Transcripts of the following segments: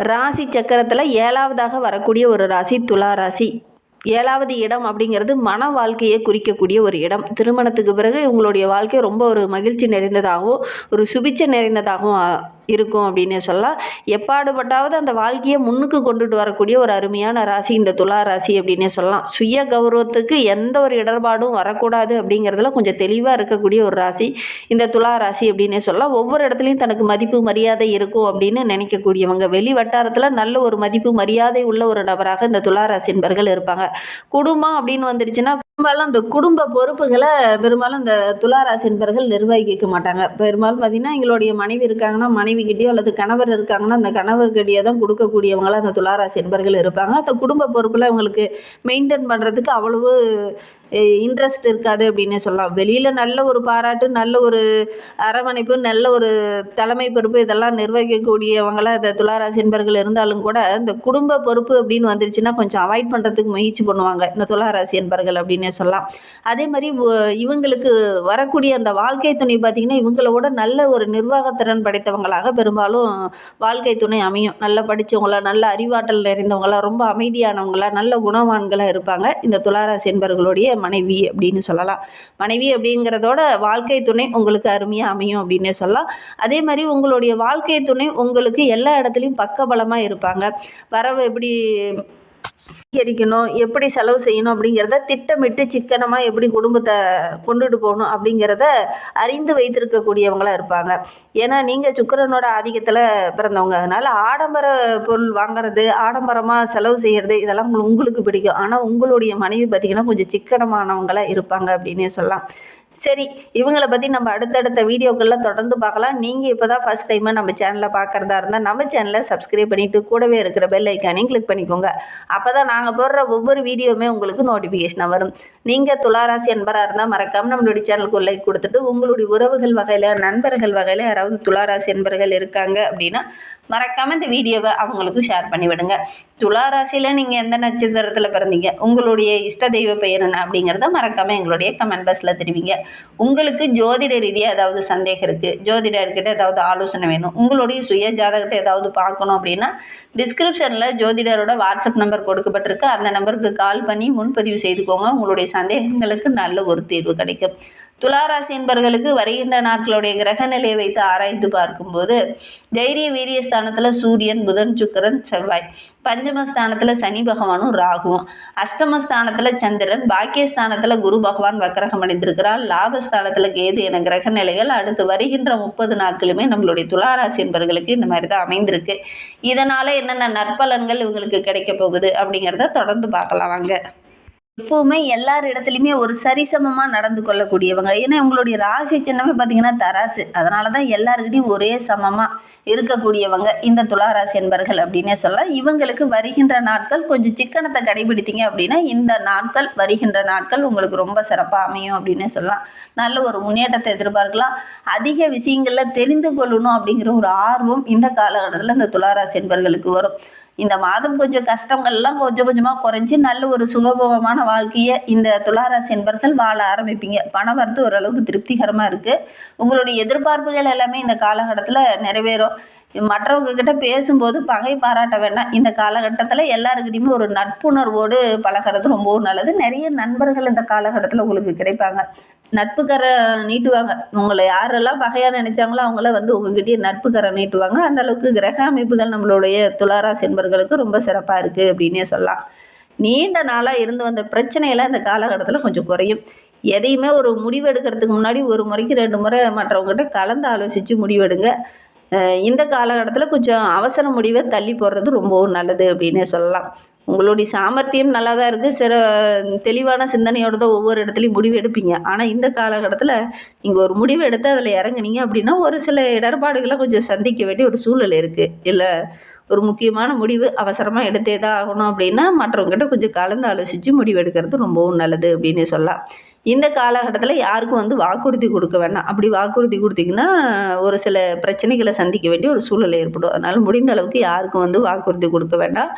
ராசி சக்கரத்தில் 7வதாக வரக்கூடிய ஒரு ராசி துலா ராசி. 7வது இடம் அப்படிங்கிறது மன வாழ்க்கையை குறிக்கக்கூடிய ஒரு இடம். திருமணத்துக்கு பிறகு உங்களுடைய வாழ்க்கை ரொம்ப ஒரு மகிழ்ச்சி நிறைந்ததாகவும் ஒரு சுபிட்சை நிறைந்ததாகவும் இருக்கும் அப்படின்னே சொல்லலாம். எப்பாடுபட்டாவது அந்த வாழ்க்கையை முன்னுக்கு கொண்டுட்டு வரக்கூடிய ஒரு அருமையான ராசி இந்த துலா ராசி அப்படின்னே சொல்லலாம். சுய கௌரவத்துக்கு எந்த ஒரு இடர்பாடும் வரக்கூடாது அப்படிங்கிறதுல கொஞ்சம் தெளிவாக இருக்கக்கூடிய ஒரு ராசி இந்த துலா ராசி அப்படின்னே சொல்லலாம். ஒவ்வொரு இடத்துலையும் தனக்கு மதிப்பு மரியாதை இருக்கும் அப்படின்னு நினைக்கக்கூடியவங்க, வெளி வட்டாரத்தில் நல்ல ஒரு மதிப்பு மரியாதை உள்ள ஒரு நபராக இந்த துலா ராசி என்பர்கள் இருப்பாங்க. குடும்பம் அப்படின்னு வந்துடுச்சுன்னா பெரும்பாலும் அந்த குடும்ப பொறுப்புகளை பெரும்பாலும் இந்த துலா ராசி என்பர்கள் நிர்வகிக்க மாட்டாங்க. பெரும்பாலும் பார்த்தீங்கன்னா எங்களுடைய மனைவி இருக்காங்கன்னா மனைவிக்கிட்டேயோ அல்லது கணவர் இருக்காங்கன்னா அந்த கணவர்கிட்டயோ தான் கொடுக்கக்கூடியவங்களாம் அந்த துலா ராசி என்பர்கள் இருப்பாங்க. அந்த குடும்ப பொறுப்பில் அவங்களுக்கு மெயின்டைன் பண்ணுறதுக்கு அவ்வளவு இன்ட்ரெஸ்ட் இருக்காது அப்படின்னே சொல்லலாம். வெளியில் நல்ல ஒரு பாராட்டு, நல்ல ஒரு அரவணைப்பு, நல்ல ஒரு தலைமை பொறுப்பு இதெல்லாம் நிர்வகிக்கக்கூடியவங்களாம் இந்த துளாராசி என்பர்கள் இருந்தாலும் கூட இந்த குடும்ப பொறுப்பு அப்படின்னு வந்துருச்சுன்னா கொஞ்சம் அவாய்ட் பண்ணுறதுக்கு முயற்சி பண்ணுவாங்க இந்த துளாராசி என்பர்கள் அப்படின்னே சொல்லலாம். அதே மாதிரி இவங்களுக்கு வரக்கூடிய அந்த வாழ்க்கை துணை பார்த்திங்கன்னா இவங்களோட நல்ல ஒரு நிர்வாகத்திறன் படைத்தவங்களாக பெரும்பாலும் வாழ்க்கை துணை அமையும். நல்லா படித்தவங்களா, நல்ல அறிவாற்றல் நிறைந்தவங்களா, ரொம்ப அமைதியானவங்களா, நல்ல குணவான்களாக இருப்பாங்க இந்த துளாராசி என்பர்களுடைய மனைவி அப்படின்னு சொல்லலாம். மனைவி அப்படிங்கிறதோட வாழ்க்கை துணை உங்களுக்கு அருமையாக அமையும் அப்படின்னே சொல்லலாம். அதே மாதிரி உங்களுடைய வாழ்க்கை துணை உங்களுக்கு எல்லா இடத்துலையும் பக்கபலமாக இருப்பாங்க. வரவு எப்படி அதிகரிக்கணும், எப்படி செலவு செய்யணும் அப்படிங்கிறத திட்டமிட்டு சிக்கனமாக எப்படி குடும்பத்தை கொண்டுட்டு போகணும் அப்படிங்கிறத அறிந்து வைத்திருக்கக்கூடியவங்களாக இருப்பாங்க. ஏன்னா நீங்கள் சுக்கிரனோட ஆதிக்கத்தில் பிறந்தவங்க, அதனால் ஆடம்பர பொருள் வாங்குறது, ஆடம்பரமாக செலவு செய்கிறது இதெல்லாம் உங்களுக்கு பிடிக்கும். ஆனால் உங்களுடைய மனைவி பார்த்திங்கன்னா கொஞ்சம் சிக்கனமானவங்களாக இருப்பாங்க அப்படின்னே சொல்லலாம். சரி, இவங்களை பற்றி நம்ம அடுத்தடுத்த வீடியோக்களில் தொடர்ந்து பார்க்கலாம். நீங்கள் இப்போ தான் ஃபஸ்ட் டைமாக நம்ம சேனலை பார்க்குறதா இருந்தால் நம்ம சேனலை சப்ஸ்கிரைப் பண்ணிவிட்டு கூடவே இருக்கிற பெல் ஐக்கானையும் கிளிக் பண்ணிக்கோங்க. அப்போ தான் நாங்கள் போடுற ஒவ்வொரு வீடியோவுமே உங்களுக்கு நோட்டிஃபிகேஷனாக வரும். நீங்கள் துளாராசி என்பராக இருந்தால் மறக்காமல் நம்மளுடைய சேனலுக்கு ஒரு லைக் கொடுத்துட்டு, உங்களுடைய உறவுகள் வகையில், நண்பர்கள் வகையில் யாராவது துளாராசி என்பர்கள் இருக்காங்க அப்படின்னா மறக்காமல் இந்த வீடியோவை அவங்களுக்கு ஷேர் பண்ணிவிடுங்க. துளாராசியில் நீங்கள் எந்த நட்சத்திரத்தில் பிறந்தீங்க, உங்களுடைய இஷ்ட தெய்வ பெயர் என்ன அப்படிங்கிறத மறக்காமல் எங்களுடைய கமெண்ட் பாக்ஸில் தெரிவிங்க. உங்களுக்கு ஜோதிட ரீதியாக ஏதாவது சந்தேகம் இருக்குது, ஜோதிடர்கிட்ட ஏதாவது ஆலோசனை வேணும், உங்களுடைய சுய ஜாதகத்தை ஏதாவது பார்க்கணும் அப்படின்னா டிஸ்கிரிப்ஷனில் ஜோதிடரோட வாட்ஸ்அப் நம்பர் கொடுக்கப்பட்டிருக்கு. அந்த நம்பருக்கு கால் பண்ணி முன்பதிவு செய்துக்கோங்க. உங்களுடைய சந்தேகங்களுக்கு நல்ல ஒரு தீர்வு கிடைக்கும். துளாராசி என்பர்களுக்கு வருகின்ற நாட்களுடைய கிரக நிலையை வைத்து ஆராய்ந்து பார்க்கும்போது தைரிய வீரிய ஸ்தானத்தில் சூரியன், புதன், சுக்கிரன், செவ்வாய், பஞ்சமஸ்தானத்தில் சனி பகவானும் ராகுவும், அஷ்டமஸ்தானத்தில் சந்திரன், பாக்கியஸ்தானத்தில் குரு பகவான் வக்கரகம் அடைந்திருக்கிறார், லாபஸ்தானத்தில் கேது என கிரக நிலைகள் அடுத்து வருகின்ற 30 நாட்களுமே நம்மளுடைய துளாராசி என்பர்களுக்கு இந்த மாதிரி தான் அமைந்திருக்கு. இதனால் என்னென்ன நற்பலன்கள் இவங்களுக்கு கிடைக்க போகுது அப்படிங்கிறத தொடர்ந்து பார்க்கலாம் வாங்க. எப்போவுமே எல்லார் இடத்துலையுமே ஒரு சரிசமமாக நடந்து கொள்ளக்கூடியவங்க. ஏன்னா உங்களுடைய ராசி சின்னமே பார்த்திங்கன்னா தராசு. அதனால தான் எல்லாருக்கிட்டையும் ஒரே சமமாக இருக்கக்கூடியவங்க இந்த துளாராசி என்பர்கள் அப்படின்னே சொல்லலாம். இவங்களுக்கு வருகின்ற நாட்கள் கொஞ்சம் சிக்கனத்தை கடைபிடித்தீங்க அப்படின்னா இந்த நாட்கள், வருகின்ற நாட்கள் உங்களுக்கு ரொம்ப சிறப்பாக அமையும் அப்படின்னே சொல்லலாம். நல்ல ஒரு முன்னேற்றத்தை எதிர்பார்க்கலாம். அதிக விஷயங்களில் தெரிந்து கொள்ளணும் அப்படிங்கிற ஒரு ஆர்வம் இந்த காலகட்டத்தில் இந்த துளாராசி என்பர்களுக்கு வரும். இந்த மாதம் கொஞ்சம் கஷ்டங்கள்லாம் கொஞ்சம் கொஞ்சமாக குறைஞ்சி நல்ல ஒரு சுகபோகமான வாழ்க்கையை இந்த துளாராசி என்பர்கள் வாழ ஆரம்பிப்பீங்க. பணம் வரது ஓரளவுக்கு திருப்திகரமாக இருக்குது. உங்களுடைய எதிர்பார்ப்புகள் எல்லாமே இந்த காலகட்டத்தில் நிறைவேறும். மற்றவங்க கிட்ட பேசும்போது பகை பாராட்ட வேண்டாம். இந்த காலகட்டத்தில் எல்லாருக்கிட்டையுமே ஒரு நட்புணர்வோடு பழகிறது ரொம்பவும் நல்லது. நிறைய நண்பர்கள் இந்த காலகட்டத்தில் உங்களுக்கு கிடைப்பாங்க. நட்புக்கரை நீட்டுவாங்க. உங்களை யாரெல்லாம் பகையாக நினைச்சாங்களோ அவங்கள உங்ககிட்டயே நட்புக்கரை நீட்டுவாங்க. அந்தளவுக்கு கிரக அமைப்புகள் நம்மளுடைய துளாராசி என்பர்களுக்கு ரொம்ப சிறப்பாக இருக்குது அப்படின்னே சொல்லலாம். நீண்ட நாளாக இருந்து வந்த பிரச்சனையெல்லாம் இந்த காலகட்டத்தில் கொஞ்சம் குறையும். எதையுமே ஒரு முடிவு எடுக்கிறதுக்கு முன்னாடி ஒரு முறைக்கு 2 முறை மற்றவங்ககிட்ட கலந்து ஆலோசித்து முடிவெடுங்க. இந்த காலகட்டத்தில் கொஞ்சம் அவசர முடிவை தள்ளி போடுறது ரொம்பவும் நல்லது அப்படின்னே சொல்லலாம். உங்களுடைய சாமர்த்தியம் நல்லா தான் இருக்குது. சில தெளிவான சிந்தனையோடு தான் ஒவ்வொரு இடத்துலையும் முடிவு எடுப்பீங்க. ஆனால் இந்த காலகட்டத்தில் நீங்கள் ஒரு முடிவு எடுத்து அதில் இறங்குனீங்க அப்படின்னா ஒரு சில இடர்பாடுகளை கொஞ்சம் சந்திக்க வேண்டிய ஒரு சூழல் இருக்குது. இல்லை ஒரு முக்கியமான முடிவு அவசரமாக எடுத்தே தான் ஆகணும் அப்படின்னா மற்றவங்ககிட்ட கொஞ்சம் கலந்து ஆலோசித்து முடிவு எடுக்கிறது ரொம்பவும் நல்லது அப்படின்னு சொல்லலாம். இந்த காலகட்டத்தில் யாருக்கும் வாக்குறுதி கொடுக்க வேண்டாம். அப்படி வாக்குறுதி கொடுத்தீங்கன்னா ஒரு சில பிரச்சனைகளை சந்திக்க வேண்டிய ஒரு சூழல் ஏற்படும். அதனால் முடிந்த அளவுக்கு யாருக்கும் வாக்குறுதி கொடுக்க வேண்டாம்.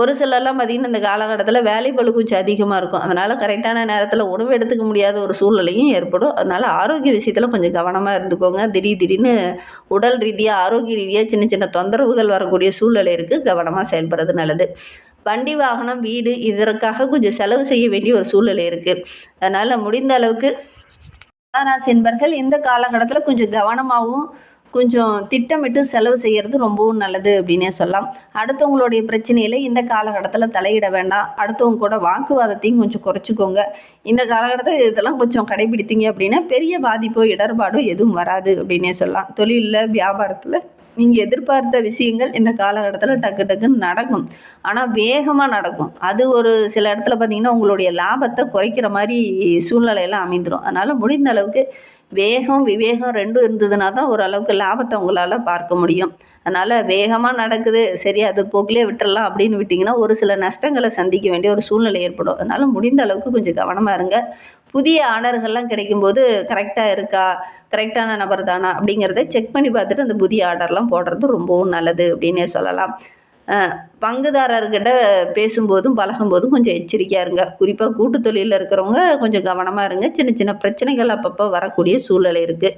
ஒரு சிலர்லாம் பார்த்திங்கன்னா இந்த காலகட்டத்தில் வேலைப்பளு கொஞ்சம் அதிகமாக இருக்கும். அதனால் கரெக்டான நேரத்தில் உணவு எடுத்துக்க முடியாத ஒரு சூழ்நிலையும் ஏற்படும். அதனால் ஆரோக்கிய விஷயத்தில் கொஞ்சம் கவனமாக இருந்துக்கோங்க. திடீர்னு உடல் ரீதியாக ஆரோக்கிய ரீதியாக சின்ன சின்ன தொந்தரவுகள் வரக்கூடிய சூழ்நிலை இருக்குது. கவனமாக செயல்படுறது நல்லது. வண்டி வாகனம் வீடு இதற்காக கொஞ்சம் செலவு செய்ய வேண்டிய ஒரு சூழ்நிலை இருக்குது. அதனால் முடிந்த அளவுக்கு ராசி என்பர்கள் இந்த காலகட்டத்தில் கொஞ்சம் கவனமாகவும் கொஞ்சம் திட்டமிட்டு செலவு செய்கிறது ரொம்பவும் நல்லது அப்படின்னே சொல்லலாம். அடுத்தவங்களுடைய பிரச்சனையில் இந்த காலகட்டத்தில் தலையிட வேண்டாம். அடுத்தவங்க கூட வாக்குவாதத்தையும் கொஞ்சம் குறைச்சிக்கோங்க. இந்த காலகட்டத்தில் இதெல்லாம் கொஞ்சம் கடைபிடித்தீங்க அப்படின்னா பெரிய பாதிப்போ இடர்பாடோ எதுவும் வராது அப்படின்னே சொல்லலாம். தொழிலில் வியாபாரத்தில் நீங்கள் எதிர்பார்த்த விஷயங்கள் இந்த காலகட்டத்தில் டக்கு டக்குன்னு நடக்கும். ஆனால் வேகமாக நடக்கும். அது ஒரு சில இடத்துல பார்த்திங்கன்னா உங்களுடைய லாபத்தை குறைக்கிற மாதிரி சூழ்நிலையெல்லாம் அமைந்துடும். அதனால் முடிந்த அளவுக்கு வேகம் விவேகம் ரெண்டும் இருந்ததுன்னா தான் ஓரளவுக்கு லாபத்தை உங்களால் பார்க்க முடியும். அதனால் வேகமாக நடக்குது சரி அது போக்கிலே விட்டுறலாம் அப்படின்னு விட்டிங்கன்னா ஒரு சில நஷ்டங்களை சந்திக்க வேண்டிய ஒரு சூழ்நிலை ஏற்படும். அதனால் முடிந்த அளவுக்கு கொஞ்சம் கவனமாக இருங்க. புதிய ஆர்டர்கள்லாம் கிடைக்கும்போது கரெக்டாக இருக்கா, கரெக்டான நபர் தானா அப்படிங்கிறத செக் பண்ணி பார்த்துட்டு அந்த புதிய ஆர்டர்லாம் போடுறது ரொம்பவும் நல்லது அப்படின்னே சொல்லலாம். பங்குதாரர்கிட்ட பேசும்போதும் பழகும்போதும் கொஞ்சம் எச்சரிக்கையாக இருங்க. குறிப்பாக கூட்டு தொழிலில் இருக்கிறவங்க கொஞ்சம் கவனமாக இருங்க. சின்ன சின்ன பிரச்சனைகள் அப்பப்போ வரக்கூடிய சூழ்நிலை இருக்குது.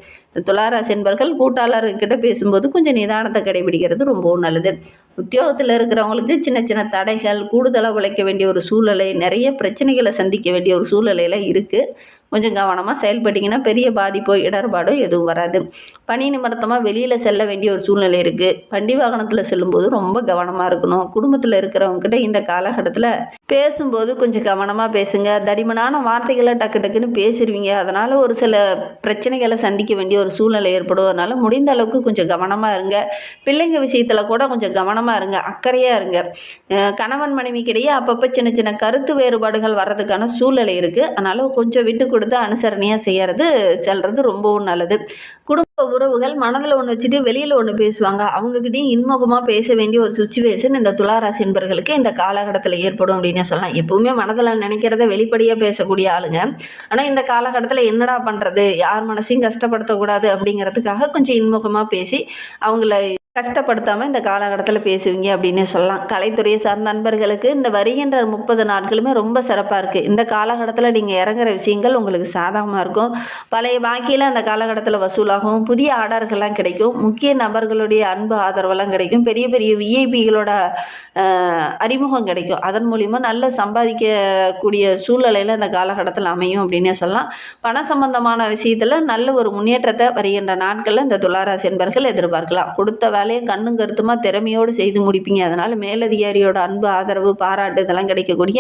துளாராசி என்பர்கள் கூட்டாளர்கிட்ட பேசும்போது கொஞ்சம் நிதானத்தை கடைபிடிக்கிறது ரொம்பவும் நல்லது. உத்தியோகத்தில் இருக்கிறவங்களுக்கு சின்ன சின்ன தடைகள், கூடுதலாக உழைக்க வேண்டிய ஒரு சூழ்நிலை, நிறைய பிரச்சனைகளை சந்திக்க வேண்டிய ஒரு சூழ்நிலையில் இருக்குது. கொஞ்சம் கவனமாக செயல்பட்டிங்கன்னா பெரிய பாதிப்போ இடர்பாடோ எதுவும் வராது. பணி நிமித்தமாக வெளியில் செல்ல வேண்டிய ஒரு சூழ்நிலை இருக்குது. வண்டி வாகனத்தில் செல்லும்போது ரொம்ப கவனமாக இருக்கணும். குடும்பத்தில் இருக்கிறவங்ககிட்ட இந்த காலகட்டத்தில் பேசும்போது கொஞ்சம் கவனமாக பேசுங்க. தடிமனான வார்த்தைகளை டக்கு டக்குன்னு பேசிடுவீங்க. அதனால் ஒரு சில பிரச்சனைகளை சந்திக்க வேண்டிய ஒரு சூழ்நிலை ஏற்படும். அதனால் முடிந்த அளவுக்கு கொஞ்சம் கவனமாக இருங்க. பிள்ளைங்க விஷயத்தில் கூட கொஞ்சம் கவனமாக இருங்க, அக்கறையாக இருங்க. கணவன் மனைவிக்கிடையே அப்பப்போ சின்ன சின்ன கருத்து வேறுபாடுகள் வர்றதுக்கான சூழ்நிலை இருக்குது. அதனால் கொஞ்சம் விட்டு கொடுத்து அனுசரணையாக செல்றது ரொம்பவும் நல்லது. குடும்ப உறவுகள் மனதில் ஒன்று வச்சுட்டு வெளியில் ஒன்று பேசுவாங்க. அவங்கக்கிட்டையும் இன்முகமாக பேச வேண்டிய ஒரு சுச்சுவேஷன் இந்த துளாராசி என்பர்களுக்கு இந்த காலகட்டத்தில் ஏற்படும் அப்படின்னு சொல்லலாம். எப்பவுமே மனதில் நினைக்கிறத வெளிப்படையாக பேசக்கூடிய ஆளுங்க. ஆனால் இந்த காலகட்டத்தில் என்னடா பண்ணுறது, யார் மனசையும் கஷ்டப்படுத்தக்கூடாது அப்படிங்கிறதுக்காக கொஞ்சம் இன்முகமாக பேசி அவங்கள கஷ்டப்படுத்தாமல் இந்த காலகட்டத்தில் பேசுவீங்க அப்படின்னு சொல்லலாம். கலைத்துறையை சார்ந்த நண்பர்களுக்கு இந்த வருகின்ற 30 நாட்களுமே ரொம்ப சிறப்பாக இருக்குது. இந்த காலகட்டத்தில் நீங்கள் இறங்குற விஷயங்கள் உங்களுக்கு சாதகமாக இருக்கும். பழைய பாக்கியில் அந்த காலகட்டத்தில் வசூலாகும். புதிய ஆர்டர்கள்லாம் கிடைக்கும். முக்கிய நபர்களுடைய அன்பு ஆதரவெல்லாம் கிடைக்கும். பெரிய பெரிய விஐபிகளோட அறிமுகம் கிடைக்கும். அதன் மூலிமா நல்ல சம்பாதிக்கக்கூடிய சூழ்நிலையில் இந்த காலகட்டத்தில் அமையும் அப்படின்னே சொல்லலாம். பண சம்பந்தமான விஷயத்தில் நல்ல ஒரு முன்னேற்றத்தை வருகின்ற நாட்களில் இந்த துளாராசி என்பர்கள் எதிர்பார்க்கலாம். கொடுத்த வேலையை கண்ணும் கருத்துமாக திறமையோடு செய்து முடிப்பீங்க. அதனால் மேலதிகாரியோட அன்பு ஆதரவு பாராட்டு இதெல்லாம் கிடைக்கக்கூடிய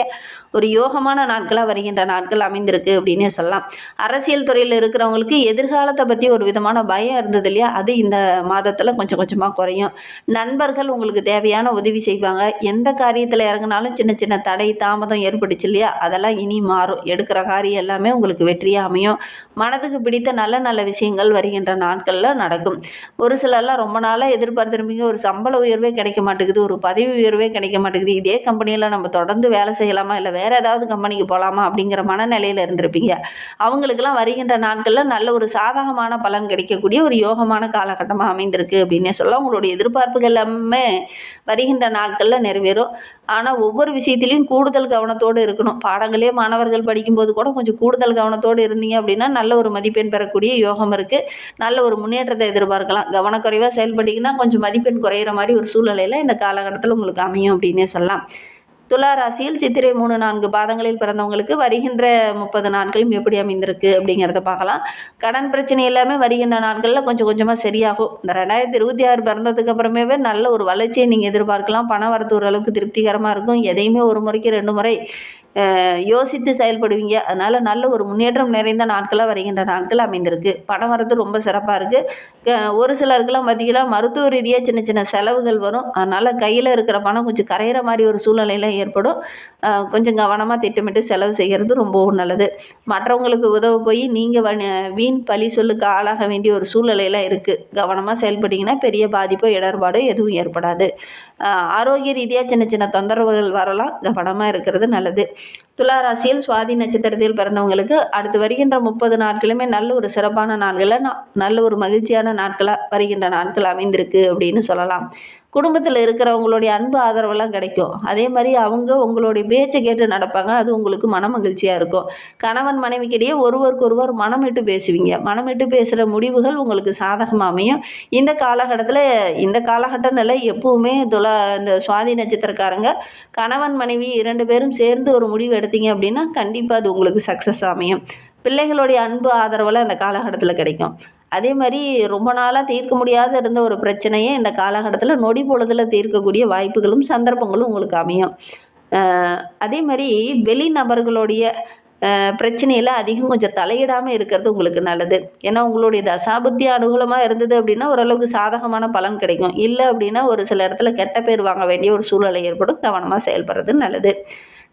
ஒரு யோகமான நாட்களாக வருகின்ற நாட்கள் அமைந்திருக்கு அப்படின்னே சொல்லலாம். அரசியல் துறையில் இருக்கிறவங்களுக்கு எதிர்காலத்தை பற்றி ஒரு விதமான பயம் இருந்தது இல்லையா, அது இந்த மாதத்தில் கொஞ்சம் கொஞ்சமாக குறையும். நண்பர்கள் உங்களுக்கு தேவையான உதவி செய்வாங்க. எந்த காரியத்தில் இறங்கினாலும் சின்ன சின்ன தடை தாமதம் ஏற்பட்டுச்சு இல்லையா, அதெல்லாம் இனி மாறும். எடுக்கிற காரியம் எல்லாமே உங்களுக்கு வெற்றியாக அமையும். மனதுக்கு பிடித்த நல்ல நல்ல விஷயங்கள் வருகின்ற நாட்களில் நடக்கும். ஒரு சிலர்லாம் ரொம்ப நாளாக எதிர்பார்த்துருப்பீங்க, ஒரு சம்பள உயர்வே கிடைக்க மாட்டேங்குது, ஒரு பதவி உயர்வே கிடைக்க மாட்டேங்குது, இதே கம்பெனியில் நம்ம தொடர்ந்து வேலை செய்யலாமா இல்லை வேறு ஏதாவது கம்பெனிக்கு போகலாமா அப்படிங்கிற மனநிலையில் இருந்திருப்பீங்க. அவங்களுக்கெல்லாம் வருகின்ற நாட்களில் நல்ல ஒரு சாதகமான பலன் கிடைக்கக்கூடிய ஒரு யோகமான காலகட்டமாக அமைந்திருக்கு அப்படின்னே சொல்லலாம். உங்களுடைய எதிர்பார்ப்புகள் எல்லாமே வருகின்ற நாட்களில் நிறைவேறும். ஆனால் ஒவ்வொரு விஷயத்திலையும் கூடுதல் கவனத்தோடு இருக்கணும். பாடங்களே மாணவர்கள் படிக்கும்போது கூட கொஞ்சம் கூடுதல் கவனத்தோடு இருந்தீங்க அப்படின்னா நல்ல ஒரு மதிப்பெண் பெறக்கூடிய யோகம் இருக்குது. நல்ல ஒரு முன்னேற்றத்தை எதிர்பார்க்கலாம். கவனக்குறைவாக செயல்பட்டிங்கன்னா கொஞ்சம் மதிப்பெண் குறையிற மாதிரி ஒரு சூழ்நிலையில் இந்த காலகட்டத்தில் உங்களுக்கு அமையும் அப்படின்னே சொல்லலாம். துலா ராசியில் சித்திரை 3-4 பாதங்களில் பிறந்தவங்களுக்கு வருகின்ற 30 நாட்களும் எப்படி அமைந்திருக்கு அப்படிங்கிறத பார்க்கலாம். கடன் பிரச்சனை எல்லாமே வருகின்ற நாட்களில் கொஞ்சம் கொஞ்சமாக சரியாகும். இந்த 2026 பிறந்ததுக்கு அப்புறமே நல்ல ஒரு வளர்ச்சியை நீங்கள் எதிர்பார்க்கலாம். பண வரத்து ஓரளவுக்கு திருப்திகரமாக இருக்கும். எதையுமே ஒரு முறைக்கு 2 முறை யோசித்து செயல்படுவீங்க. அதனால் நல்ல ஒரு முன்னேற்றம் நிறைந்த நாட்களாக வருகின்ற நாட்கள் அமைந்திருக்கு. பணம் வரது ரொம்ப சிறப்பாக இருக்குது. ஒரு சிலருக்கெல்லாம் பார்த்திங்கன்னா மருத்துவ ரீதியாக சின்ன சின்ன செலவுகள் வரும். அதனால் கையில் இருக்கிற பணம் கொஞ்சம் கரையிற மாதிரி ஒரு சூழ்நிலையில் ஏற்படும். கொஞ்சம் கவனமாக திட்டமிட்டு செலவு செய்கிறது ரொம்பவும் நல்லது. மற்றவங்களுக்கு உதவ போய் நீங்கள் வீண் பழி சொல்லுக்கு ஆளாக வேண்டிய ஒரு சூழ்நிலையில் இருக்குது. கவனமாக செயல்பட்டிங்கன்னா பெரிய பாதிப்போ இடர்பாடோ எதுவும் ஏற்படாது. ஆரோக்கிய ரீதியாக சின்ன சின்ன தொந்தரவுகள் வரலாம். கவனமாக இருக்கிறது நல்லது. துலா ராசியில் சுவாதி நட்சத்திரத்தில் பிறந்தவங்களுக்கு அடுத்து வருகின்ற 30 நாட்களுமே நல்ல ஒரு சிறப்பான நாட்களில் நல்ல ஒரு மகிழ்ச்சியான நாட்களாக வருகின்ற நாட்கள் அமைந்திருக்கு அப்படின்னு சொல்லலாம். குடும்பத்தில் இருக்கிறவங்களுடைய அன்பு ஆதரவெல்லாம் கிடைக்கும். அதே மாதிரி அவங்க உங்களுடைய பேச்சை கேட்டு நடப்பாங்க. அது உங்களுக்கு மன மகிழ்ச்சியாக இருக்கும். கணவன் மனைவிக்கிடையே ஒருவருக்கொருவர் மனமிட்டு பேசுவீங்க. மனமிட்டு பேசுகிற முடிவுகள் உங்களுக்கு சாதகமாக அமையும். இந்த காலகட்டம் இல்லை, எப்பவுமே இந்த சுவாதி நட்சத்திரக்காரங்க கணவன் மனைவி 2 பேரும் சேர்ந்து ஒரு முடிவு எடுத்தீங்க அப்படின்னா கண்டிப்பாக அது உங்களுக்கு சக்ஸஸ் அமையும். பிள்ளைகளுடைய அன்பு ஆதரவெல்லாம் இந்த காலகட்டத்தில் கிடைக்கும். அதே மாதிரி ரொம்ப நாளாக தீர்க்க முடியாத இருந்த ஒரு பிரச்சனையை இந்த காலகட்டத்தில் நொடி பொழுதில் தீர்க்கக்கூடிய வாய்ப்புகளும் சந்தர்ப்பங்களும் உங்களுக்கு அமையும். அதே மாதிரி வெளிநபர்களுடைய பிரச்சனையில் அதிகம் கொஞ்சம் தலையிடாமல் இருக்கிறது உங்களுக்கு நல்லது. ஏன்னா உங்களுடைய தசாபுத்தி அனுகூலமாக இருந்தது அப்படின்னா ஓரளவுக்கு சாதகமான பலன் கிடைக்கும். இல்லை அப்படின்னா ஒரு சில இடத்துல கெட்ட பேர் வாங்க வேண்டிய ஒரு சூழ்நிலை ஏற்படும். கவனமாக செயல்படுறது நல்லது.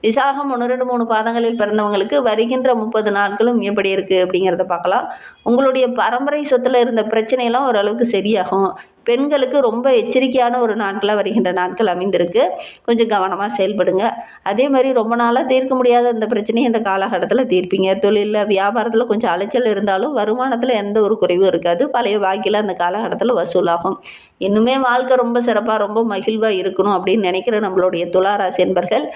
விசாகம் 1, 2, 3 பாதங்களில் பிறந்தவங்களுக்கு வருகின்ற 30 நாட்களும் எப்படி இருக்குது அப்படிங்கிறத பார்க்கலாம். உங்களுடைய பரம்பரை சொத்தில் இருந்த பிரச்சனையெல்லாம் ஓரளவுக்கு சரியாகும். பெண்களுக்கு ரொம்ப எச்சரிக்கையான ஒரு நாட்களாக வருகின்ற நாட்கள் அமைந்திருக்கு. கொஞ்சம் கவனமாக செயல்படுங்க. அதே மாதிரி ரொம்ப நாளாக தீர்க்க முடியாத இந்த பிரச்சனையை இந்த காலகட்டத்தில் தீர்ப்பீங்க. தொழிலில் வியாபாரத்தில் கொஞ்சம் அலைச்சல் இருந்தாலும் வருமானத்தில் எந்த ஒரு குறைவும் இருக்காது. பழைய பாக்கியில் அந்த காலகட்டத்தில் வசூலாகும். இன்னுமே வாழ்க்கை ரொம்ப சிறப்பாக ரொம்ப மகிழ்வாக இருக்கணும் அப்படின்னு நினைக்கிற நம்மளுடைய துளாராசி என்பர்கள்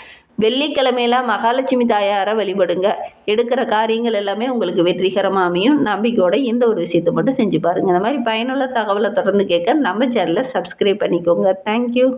வெள்ளிக்கிழமையில மகாலட்சுமி தாயாரை வழிபடுங்க. எடுக்கிற காரியங்கள் எல்லாமே உங்களுக்கு வெற்றிகரமாக அமையும். நம்பிக்கையோட இந்த ஒரு விஷயத்தை மட்டும் செஞ்சு பாருங்கள். இந்த மாதிரி பயனுள்ள தகவலை தொடர்ந்து கேட்க நம்ம சேனலை சப்ஸ்கிரைப் பண்ணிக்கோங்க. தேங்க்யூ.